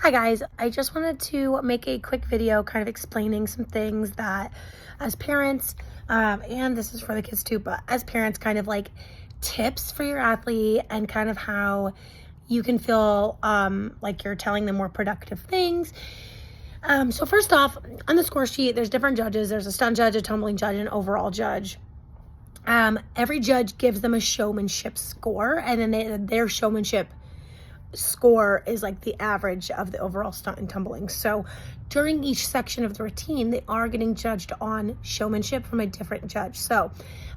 Hi guys, I just wanted to make a quick video kind of explaining some things that as parents, and this is for the kids too, but as parents kind of like tips for your athlete and kind of how you can feel like you're telling them more productive things. So first off, on the score sheet, there's different judges. There's a stunt judge, a tumbling judge, and an overall judge. Every judge gives them a showmanship score, and then their showmanship score is like the average of the overall stunt and tumbling. So during each section of the routine, they are getting judged on showmanship from a different judge. So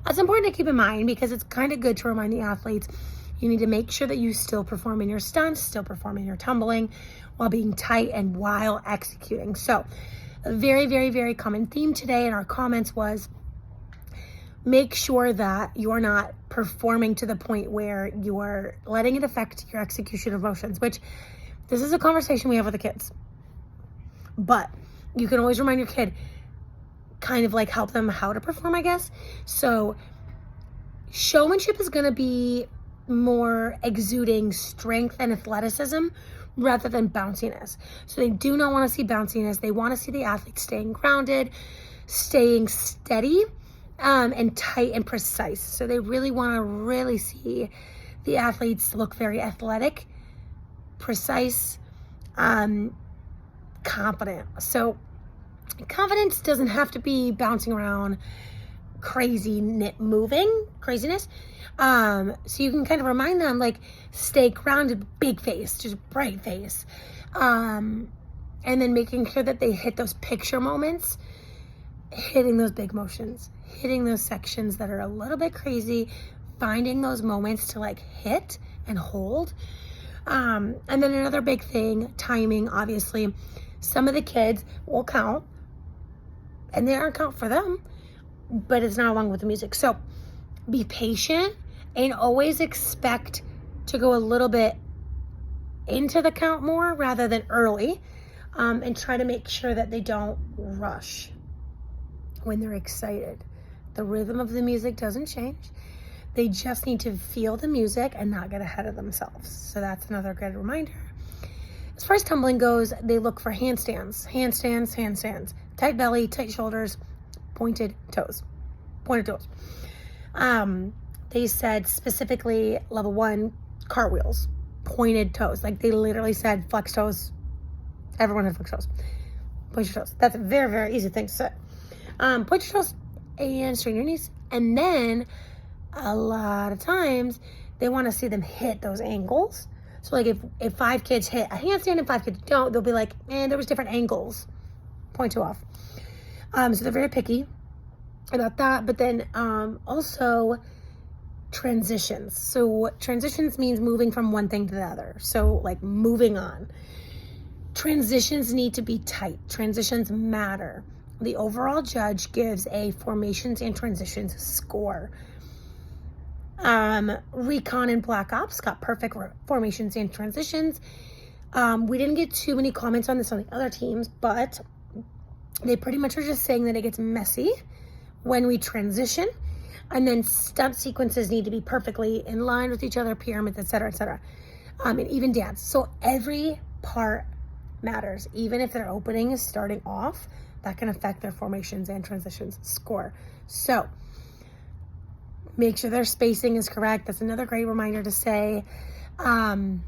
that's important to keep in mind because it's kind of good to remind the athletes you need to make sure that you still perform in your stunts, still perform in your tumbling while being tight and while executing. So a very, very, very common theme today in our comments was make sure that you're not performing to the point where you are letting it affect your execution of motions, which this is a conversation we have with the kids. But you can always remind your kid, kind of like help them how to perform, I guess. So showmanship is going to be more exuding strength and athleticism rather than bounciness. So they do not want to see bounciness. They want to see the athlete staying grounded, staying steady, and tight and precise. So they really want to really see the athletes look very athletic, precise, confident. So confidence doesn't have to be bouncing around craziness. So you can kind of remind them like stay grounded, big face, just bright face. And then making sure that they hit those picture moments, hitting those big motions, hitting those sections that are a little bit crazy, finding those moments to like hit and hold. And then another big thing, timing, obviously. Some of the kids will count, and they aren't count for them, but it's not along with the music. So be patient and always expect to go a little bit into the count more rather than early, and try to make sure that they don't rush when they're excited. The rhythm of the music doesn't change. They just need to feel the music and not get ahead of themselves. So that's another good reminder. As far as tumbling goes, they look for handstands, tight belly, tight shoulders, pointed toes. They said specifically level 1 cartwheels, pointed toes. Like they literally said flex toes. Everyone had flex toes. Point your toes. That's a very, very easy thing to say. Point your toes and straighten your knees. And then a lot of times they want to see them hit those angles. So like if 5 kids hit a handstand and 5 kids don't, they'll be like, man, there was different angles. Point 2 off. So they're very picky about that. But then also transitions. So transitions means moving from one thing to the other. So like moving on. Transitions need to be tight. Transitions matter. The overall judge gives a formations and transitions score. Recon and Black Ops got perfect formations and transitions. We didn't get too many comments on this on the other teams, but they pretty much are just saying that it gets messy when we transition, and then stunt sequences need to be perfectly in line with each other, pyramids, etc., and even dance. So every part matters. Even if their opening is starting off, that can affect their formations and transitions score. So make sure their spacing is correct. That's another great reminder to say. My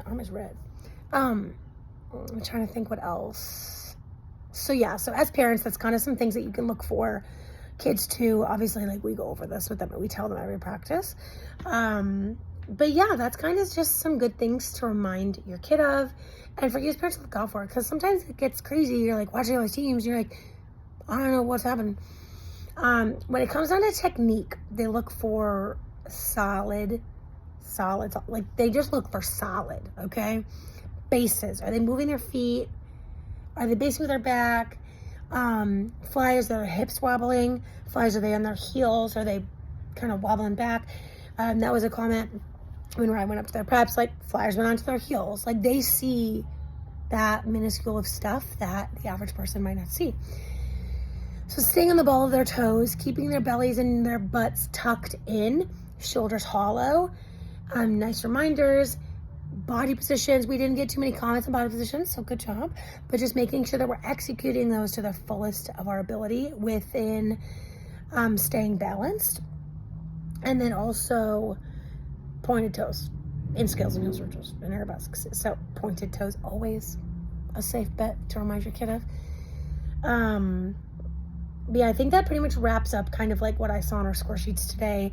arm is red. I'm trying to think what else. So yeah, so as parents, that's kind of some things that you can look for. Kids too, obviously, like we go over this with them and we tell them every practice. But yeah, that's kind of just some good things to remind your kid of. And for you as parents to look out for, because sometimes it gets crazy. You're like watching all these teams, you're like, I don't know what's happening. When it comes down to technique, they look for solid, like they just look for solid, okay? Bases. Are they moving their feet? Are they basing with their back? Flyers, are their hips wobbling? Flyers, are they on their heels? Are they kind of wobbling back? That was a comment when I went up to their preps, like flyers went onto their heels. Like they see that minuscule of stuff that the average person might not see. So staying on the ball of their toes, keeping their bellies and their butts tucked in, shoulders hollow, nice reminders, Body positions, we didn't get too many comments on body positions, so good job. But just making sure that we're executing those to the fullest of our ability within staying balanced. And then also pointed toes in scales and heel surges and arabesques. So pointed toes, always a safe bet to remind your kid of. Yeah, I think that pretty much wraps up kind of like what I saw on our score sheets today.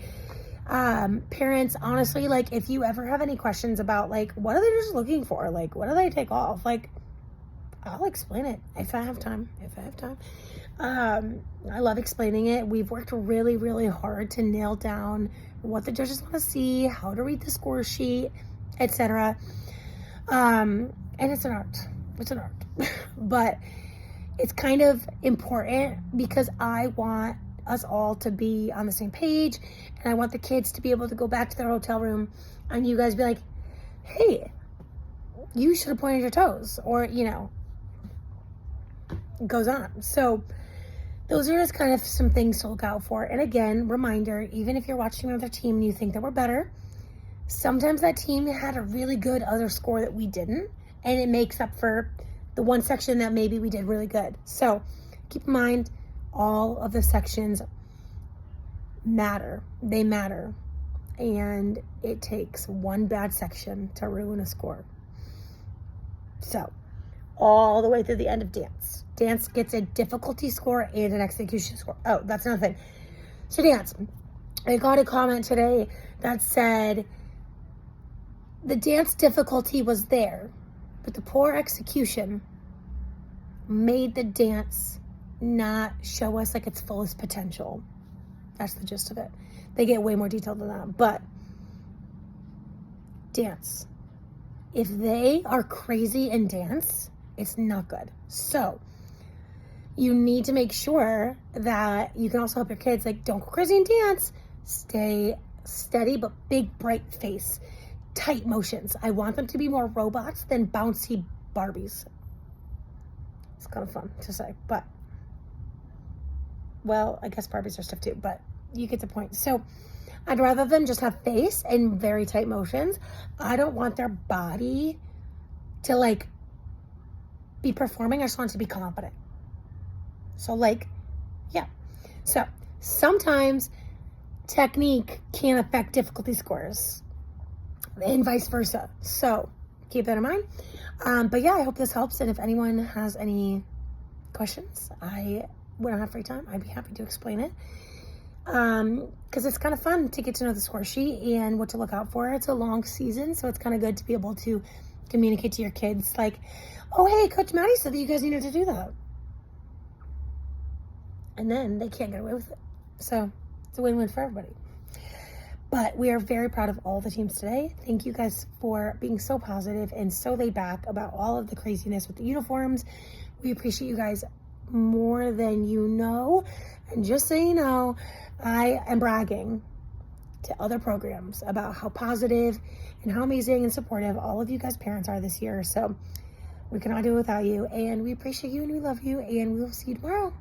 Parents, honestly, like if you ever have any questions about like what are they just looking for, like what do they take off, like I'll explain it if I have time. I love explaining it. We've worked really, really hard to nail down what the judges want to see, how to read the score sheet, etc. And it's an art. But it's kind of important because I want us all to be on the same page, and I want the kids to be able to go back to their hotel room and you guys be like, hey, you should have pointed your toes, or it goes on. So those are just kind of some things to look out for. And again, reminder, even if you're watching another team and you think that we're better, sometimes that team had a really good other score that we didn't, and it makes up for the one section that maybe we did really good. So keep in mind, all of the sections matter. They matter. And it takes one bad section to ruin a score. So all the way through the end of dance. Dance gets a difficulty score and an execution score. Oh, that's another thing. So dance. I got a comment today that said the dance difficulty was there, but the poor execution made the dance not show us like its fullest potential. That's the gist of it. They get way more detailed than that. But dance, if they are crazy in dance, it's not good. So you need to make sure that you can also help your kids, like, don't go crazy in dance. Stay steady, but big, bright face, tight motions. I want them to be more robots than bouncy Barbies. It's kind of fun to say, but, well, I guess Barbies are stuff too, but you get the point. So I'd rather them just have face and very tight motions. I don't want their body to like be performing. I just want it to be confident. So like, yeah. So sometimes technique can affect difficulty scores and vice versa. So keep that in mind. But yeah, I hope this helps. And if anyone has any questions, when I have free time, I'd be happy to explain it. Because it's kind of fun to get to know the score sheet and what to look out for. It's a long season, so it's kind of good to be able to communicate to your kids like, oh, hey, Coach Maddie said that you guys needed to do that. And then they can't get away with it. So it's a win-win for everybody. But we are very proud of all the teams today. Thank you guys for being so positive and so laid back about all of the craziness with the uniforms. We appreciate you guys more than you know. And just so you know, I am bragging to other programs about how positive and how amazing and supportive all of you guys parents are this year. So we cannot do it without you. And we appreciate you and we love you. And we will see you tomorrow.